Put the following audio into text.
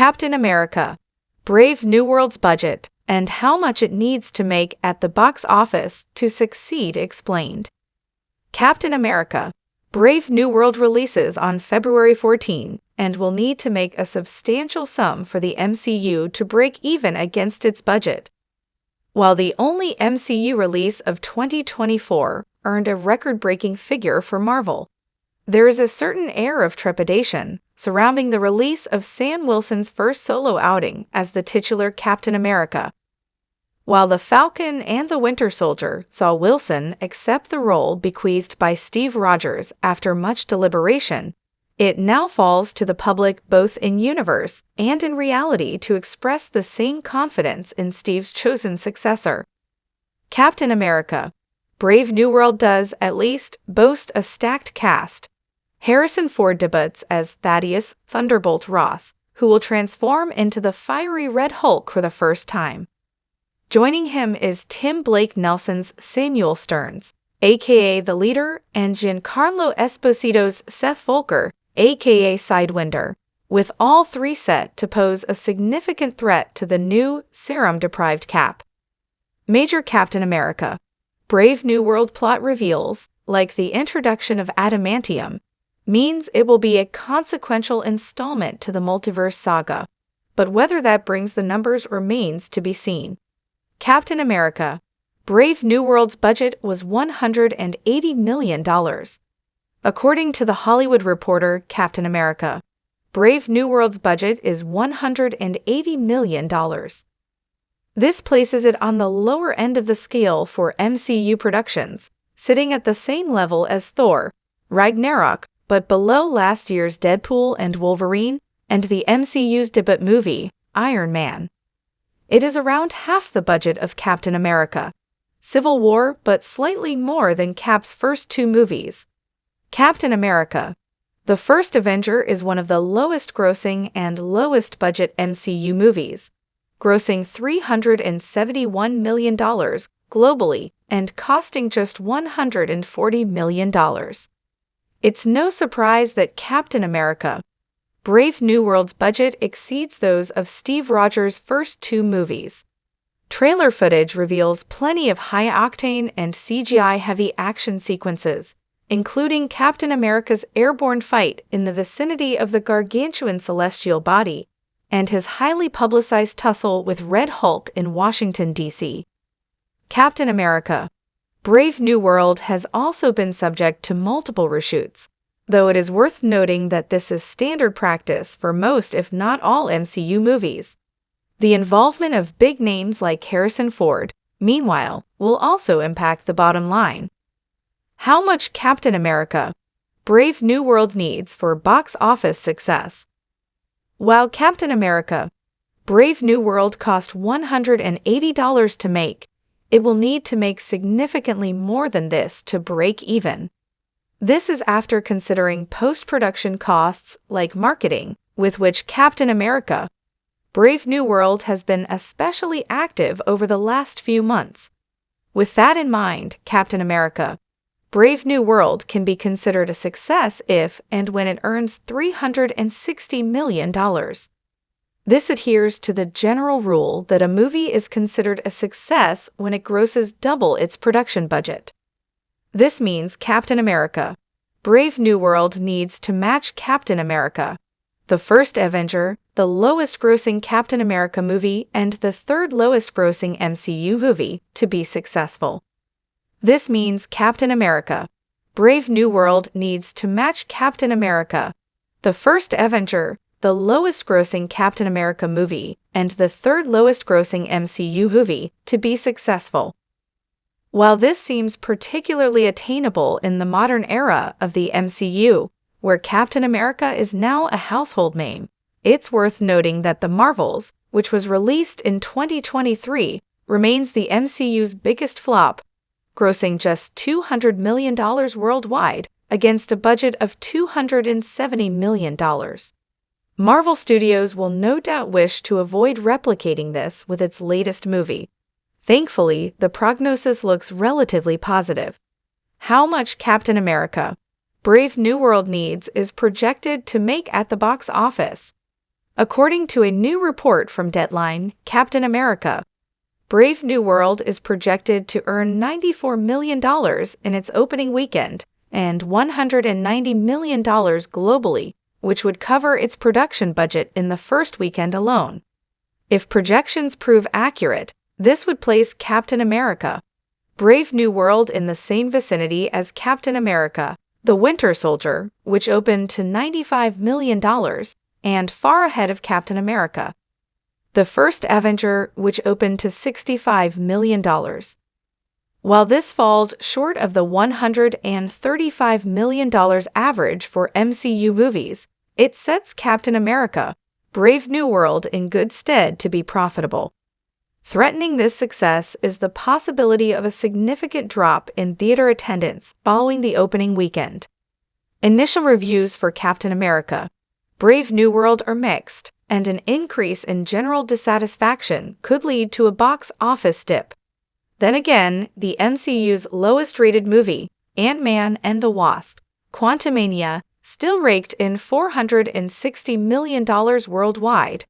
Captain America: Brave New World's budget and how much it needs to make at the box office to succeed explained. Captain America: Brave New World releases on February 14 and will need to make a substantial sum for the MCU to break even against its budget. While the only MCU release of 2024 earned a record-breaking figure for Marvel, there is a certain air of trepidation surrounding the release of Sam Wilson's first solo outing as the titular Captain America. While The Falcon and the Winter Soldier saw Wilson accept the role bequeathed by Steve Rogers after much deliberation, it now falls to the public both in universe and in reality to express the same confidence in Steve's chosen successor. Captain America: Brave New World does, at least, boast a stacked cast. Harrison Ford debuts as Thaddeus Thunderbolt Ross, who will transform into the fiery Red Hulk for the first time. Joining him is Tim Blake Nelson's Samuel Stearns, aka The Leader, and Giancarlo Esposito's Seth Volker, aka Sidewinder, with all three set to pose a significant threat to the new, serum-deprived Cap. Major Captain America: Brave New World plot reveals, like the introduction of adamantium, means it will be a consequential installment to the multiverse saga, but whether that brings the numbers remains to be seen. Captain America: Brave New World's budget was $180 million. According to The Hollywood Reporter, Captain America: Brave New World's budget is $180 million. This places it on the lower end of the scale for MCU productions, sitting at the same level as Thor: Ragnarok, but below last year's Deadpool and Wolverine and the MCU's debut movie, Iron Man. It is around half the budget of Captain America: Civil War, but slightly more than Cap's first two movies. Captain America: The First Avenger is one of the lowest-grossing and lowest-budget MCU movies, grossing $371 million globally and costing just $140 million. It's no surprise that Captain America: Brave New World's budget exceeds those of Steve Rogers' first two movies. Trailer footage reveals plenty of high-octane and CGI-heavy action sequences, including Captain America's airborne fight in the vicinity of the gargantuan celestial body and his highly publicized tussle with Red Hulk in Washington, D.C. Captain America: Brave New World has also been subject to multiple reshoots, though it is worth noting that this is standard practice for most, if not all, MCU movies. The involvement of big names like Harrison Ford, meanwhile, will also impact the bottom line. How much Captain America: Brave New World needs for box office success. While Captain America: Brave New World cost $180 to make, it will need to make significantly more than this to break even. This is after considering post-production costs like marketing, with which Captain America: Brave New World has been especially active over the last few months. With that in mind, Captain America: Brave New World can be considered a success if and when it earns $360 million. This adheres to the general rule that a movie is considered a success when it grosses double its production budget. This means Captain America: Brave New World needs to match Captain America: The First Avenger, the lowest-grossing Captain America movie and the third lowest-grossing MCU movie, to be successful. This means Captain America: Brave New World needs to match Captain America: The First Avenger, the lowest-grossing Captain America movie and the third lowest-grossing MCU movie, to be successful. While this seems particularly attainable in the modern era of the MCU, where Captain America is now a household name, it's worth noting that The Marvels, which was released in 2023, remains the MCU's biggest flop, grossing just $200 million worldwide against a budget of $270 million. Marvel Studios will no doubt wish to avoid replicating this with its latest movie. Thankfully, the prognosis looks relatively positive. How much Captain America: Brave New World needs is projected to make at the box office. According to a new report from Deadline, Captain America: Brave New World is projected to earn $94 million in its opening weekend and $190 million globally, which would cover its production budget in the first weekend alone. If projections prove accurate, this would place Captain America: Brave New World in the same vicinity as Captain America: The Winter Soldier, which opened to $95 million, and far ahead of Captain America: The First Avenger, which opened to $65 million. While this falls short of the $135 million average for MCU movies, it sets Captain America: Brave New World in good stead to be profitable. Threatening this success is the possibility of a significant drop in theater attendance following the opening weekend. Initial reviews for Captain America: Brave New World are mixed, and an increase in general dissatisfaction could lead to a box office dip. Then again, the MCU's lowest-rated movie, Ant-Man and the Wasp: Quantumania, still raked in $460 million worldwide,